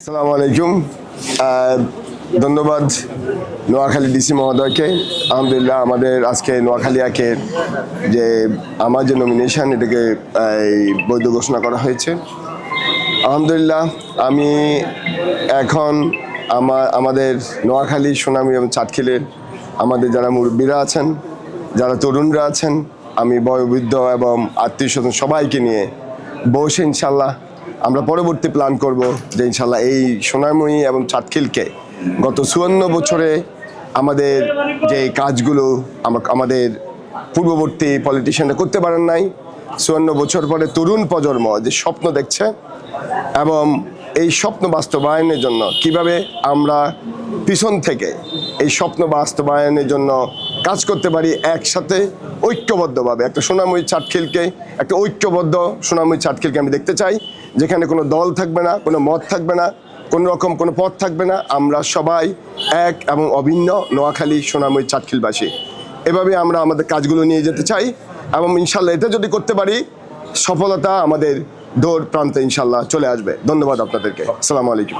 আসসালামু আলাইকুম। ধন্যবাদ নোয়াখালী ডিসি মহোদয়কে। আলহামদুলিল্লাহ আমাদের আজকে নোয়াখালীকে যে আমার যে নমিনেশন এটাকে বৈধ ঘোষণা করা হয়েছে। আলহামদুলিল্লাহ আমি এখন আমাদের নোয়াখালী সুনামী এবং চাটখিলের আমাদের যারা মুরব্বীরা আছেন, যারা তরুণরা আছেন, আমি বয়োবৃদ্ধ এবং আত্মীয় স্বজন সবাইকে নিয়ে বসে ইনশাল্লাহ আমরা পরবর্তী প্ল্যান করব যে ইনশাল্লাহ এই সোনামণি এবং চাটখিলকে গত 54 বছরে আমাদের যে কাজগুলো আমাদের পূর্ববর্তী পলিটিশিয়ানরা করতে পারেন নাই, 54 বছর পরে তরুণ প্রজন্ম যে স্বপ্ন দেখছে এবং এই স্বপ্ন বাস্তবায়নের জন্য কিভাবে আমরা পিছন থেকে এই স্বপ্ন বাস্তবায়নের জন্য কাজ করতে পারি একসাথে ঐক্যবদ্ধভাবে একটা সোনামণি চাটখিলকে, একটা ঐক্যবদ্ধ সোনামণি চাটখিলকে আমি দেখতে চাই, যেখানে কোনো দল থাকবে না, কোনো মত থাকবে না, কোনো রকম কোনো পথ থাকবে না। আমরা সবাই এক এবং অভিন্ন নোয়াখালী সোনামণি চাটখিলবাসী। এভাবে আমরা আমাদের কাজগুলো নিয়ে যেতে চাই এবং ইনশাল্লাহ এটা যদি করতে পারি সফলতা আমাদের দৌড় প্রান্তে ইনশাল্লাহ চলে আসবে। ধন্যবাদ আপনাদেরকে। আসসালামু আলাইকুম।